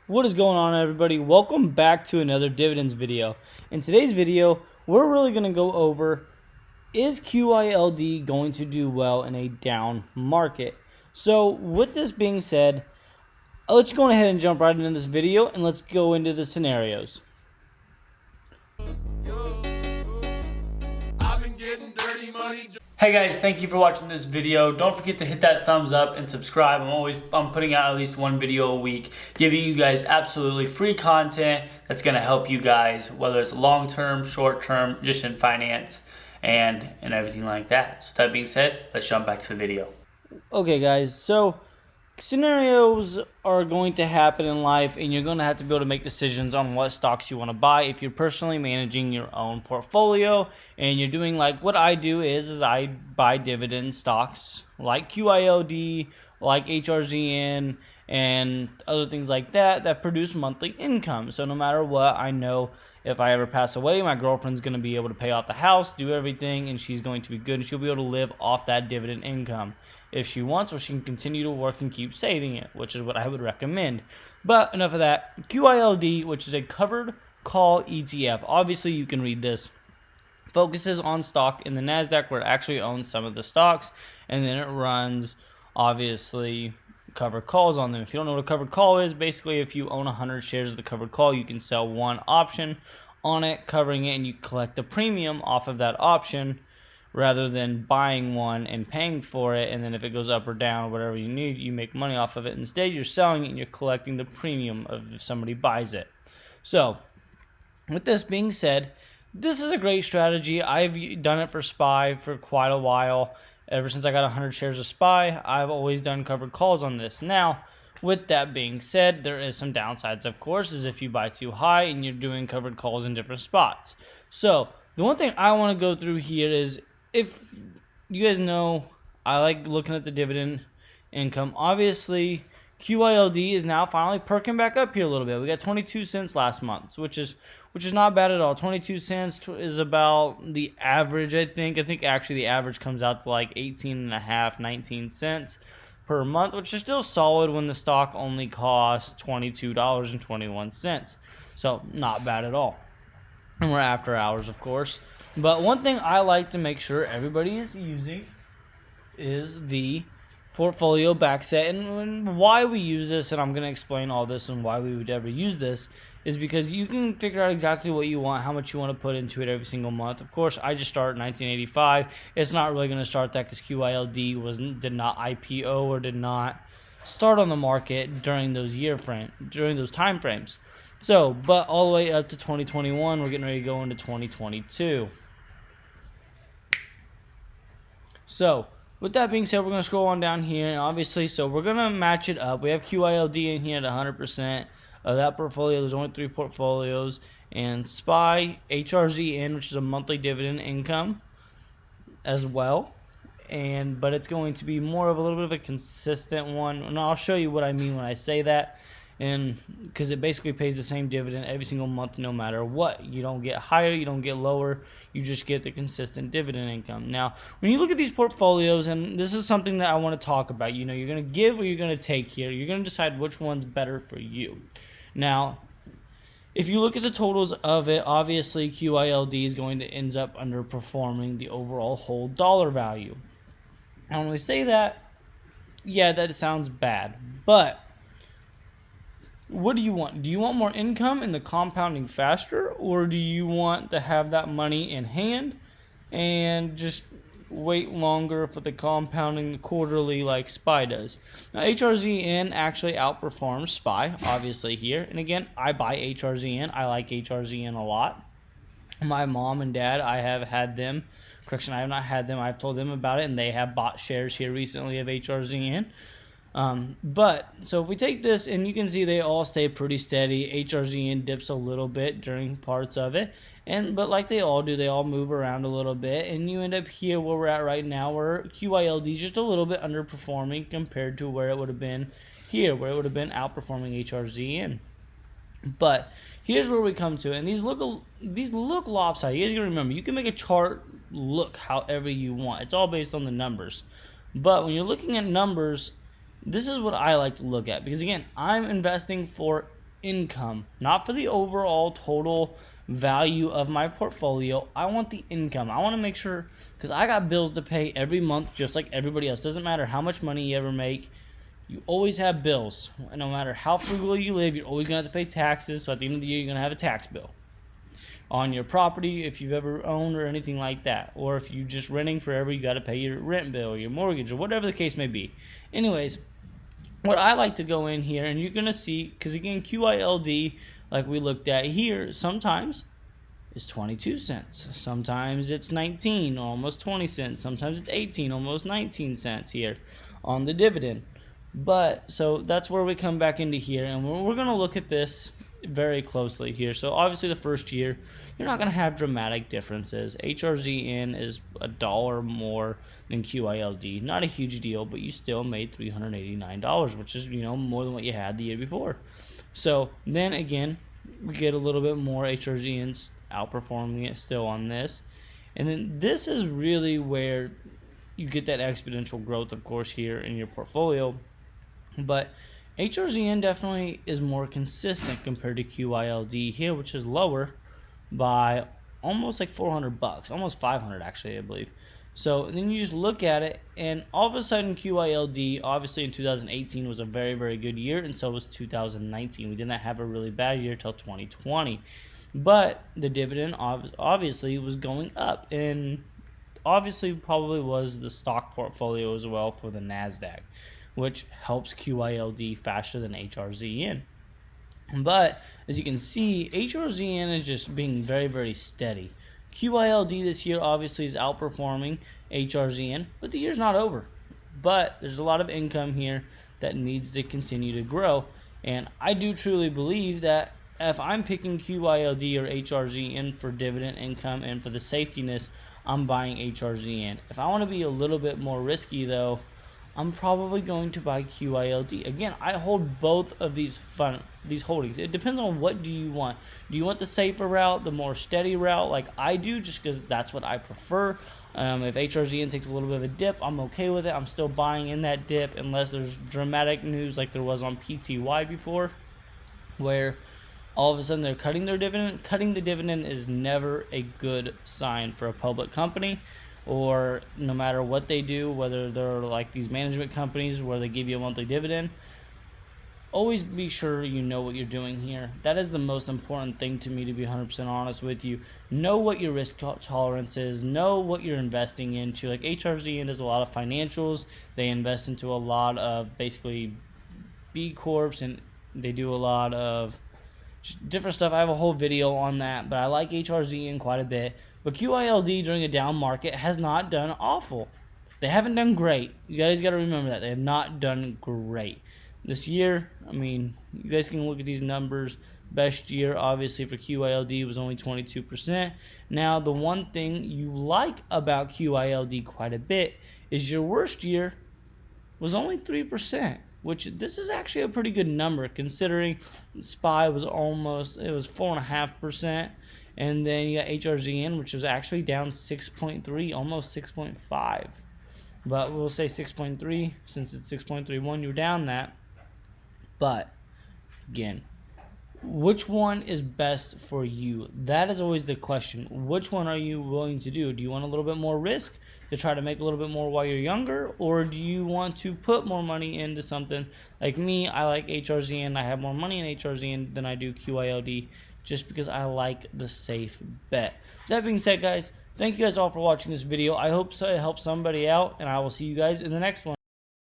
What is going on, everybody? Welcome back to another dividends video. In today's video, we're really going to go over, is QYLD going to do well in a down market? So with this being said, let's go ahead and jump right into this video and let's go into the scenarios. Hey guys, thank you for watching this video. Don't forget to hit that thumbs up and subscribe. I'm putting out at least one video a week, giving you guys absolutely free content that's going to help you guys, whether it's long term, short term, just in finance and everything like that. So with that being said, let's jump back to the video. Okay guys, so scenarios are going to happen in life, and you're going to have to be able to make decisions on what stocks you want to buy. If you're personally managing your own portfolio and you're doing like what I do is I buy dividend stocks like QYLD, like HRZN, and other things like that produce monthly income. So no matter what, I know if I ever pass away, my girlfriend's going to be able to pay off the house, do everything, and she's going to be good, and she'll be able to live off that dividend income if she wants, or she can continue to work and keep saving it, which is what I would recommend. But enough of that. QYLD, which is a covered call ETF. Obviously, you can read this. Focuses on stock in the NASDAQ, where it actually owns some of the stocks, and then it runs, obviously, covered calls on them. If you don't know what a covered call is, basically if you own 100 shares of the covered call, you can sell one option on it, covering it, and you collect the premium off of that option rather than buying one and paying for it, and then if it goes up or down or whatever you need, you make money off of it. Instead, you're selling it and you're collecting the premium of if somebody buys it. So with this being said, this is a great strategy. I've done it for SPY for quite a while. Ever since I got 100 shares of SPY, I've always done covered calls on this. Now, with that being said, there is some downsides, of course, is if you buy too high and you're doing covered calls in different spots. So the one thing I want to go through here is, if you guys know, I like looking at the dividend income. Obviously, QYLD is now finally perking back up here a little bit. We got 22 cents last month, which is not bad at all. 22 cents is about the average, I think. I think actually the average comes out to like 18.5, 19 cents per month, which is still solid when the stock only costs $22.21. So not bad at all. And we're after hours, of course. But one thing I like to make sure everybody is using is the portfolio backset. And why we use this, and I'm going to explain all this and why we would ever use this, is because you can figure out exactly what you want, how much you want to put into it every single month. Of course, I just started in 1985. It's not really going to start that because QYLD did not IPO or did not start on the market during those time frames. So, but all the way up to 2021, we're getting ready to go into 2022. So, with that being said, we're going to scroll on down here, and obviously, so we're going to match it up. We have QYLD in here at 100% of that portfolio. There's only 3 portfolios, and SPY, HRZN, which is a monthly dividend income as well. But it's going to be more of a little bit of a consistent one, and I'll show you what I mean when I say that. And because it basically pays the same dividend every single month no matter what. You don't get higher, you don't get lower, you just get the consistent dividend income. Now, when you look at these portfolios, and this is something that I want to talk about, you're going to give or you're going to take here. You're going to decide which one's better for you. Now, if you look at the totals of it, obviously QYLD is going to end up underperforming the overall whole dollar value. And when we say that, yeah, that sounds bad, but what do you want? Do you want more income and the compounding faster, or do you want to have that money in hand and just wait longer for the compounding quarterly like SPY does? Now, HRZN actually outperforms SPY, obviously, here. And again, I buy HRZN. I like HRZN a lot. My mom and dad, I have had them. Correction, I have not had them. I've told them about it, and they have bought shares here recently of HRZN. But so if we take this, and you can see they all stay pretty steady. HRZN dips a little bit during parts of it, but like they all do, they all move around a little bit, and you end up here where we're at right now, where QYLD is just a little bit underperforming compared to where it would have been here, where it would have been outperforming HRZN. But here's where we come to it, and these look lopsided. You guys gotta remember, you can make a chart look however you want. It's all based on the numbers. But when you're looking at numbers, this is what I like to look at, because again, I'm investing for income, not for the overall total value of my portfolio. I want the income. I want to make sure, because I got bills to pay every month just like everybody else. Doesn't matter how much money you ever make, you always have bills. And no matter how frugal you live, you're always going to have to pay taxes. So at the end of the year, you're going to have a tax bill on your property if you've ever owned or anything like that. Or if you're just renting forever, you got to pay your rent bill or your mortgage or whatever the case may be. Anyways, what I like to go in here, and you're going to see, because again, QYLD, like we looked at here, sometimes is 22 cents. Sometimes it's 19, almost 20 cents. Sometimes it's 18, almost 19 cents here on the dividend. But so that's where we come back into here, and we're going to look at this very closely here. So obviously the first year, you're not going to have dramatic differences. HRZN is $1 more than QYLD. Not a huge deal, but you still made $389, which is, more than what you had the year before. So then again, we get a little bit more. HRZN's outperforming it still on this. And then this is really where you get that exponential growth, of course, here in your portfolio. But HRZN definitely is more consistent compared to QYLD here, which is lower by almost like $400, almost $500 actually, I believe. So then you just look at it, and all of a sudden QYLD, obviously in 2018 was a very, very good year, and so was 2019. We did not have a really bad year till 2020. But the dividend obviously was going up, and obviously probably was the stock portfolio as well for the NASDAQ, which helps QYLD faster than HRZN. But as you can see, HRZN is just being very, very steady. QYLD this year obviously is outperforming HRZN, but the year's not over. But there's a lot of income here that needs to continue to grow. And I do truly believe that if I'm picking QYLD or HRZN for dividend income and for the safetiness, I'm buying HRZN. If I want to be a little bit more risky though, I'm probably going to buy QYLD. Again, I hold both of these holdings. It depends on what do you want. Do you want the safer route, the more steady route like I do, just because that's what I prefer? If HRZN takes a little bit of a dip, I'm okay with it. I'm still buying in that dip unless there's dramatic news like there was on PTY before, where all of a sudden they're cutting their dividend. Cutting the dividend is never a good sign for a public company, or no matter what they do, whether they're like these management companies where they give you a monthly dividend. Always be sure you know what you're doing here. That is the most important thing to me, to be 100% honest with you. Know what your risk tolerance is. Know what you're investing into. Like HRZN does a lot of financials. They invest into a lot of basically B Corps, and they do a lot of different stuff. I have a whole video on that, but I like HRZN quite a bit. But QYLD during a down market has not done awful. They haven't done great. You guys got to remember that. They have not done great. This year, I mean, you guys can look at these numbers. Best year, obviously, for QYLD was only 22%. Now, the one thing you like about QYLD quite a bit is your worst year was only 3%. Which this is actually a pretty good number considering SPY was almost, it was 4.5%, and then you got HRZN, which was actually down 6.3, almost 6.5, but we'll say 6.3 since it's 6.31. You're down that. But again, which one is best for you? That is always the question. Which one are you willing to do? Do you want a little bit more risk to try to make a little bit more while you're younger, or do you want to put more money into something? Like me, I like HRZN. I have more money in HRZN than I do QYLD, just because I like the safe bet. That being said, guys, thank you guys all for watching this video. I hope so it helps somebody out, and I will see you guys in the next one.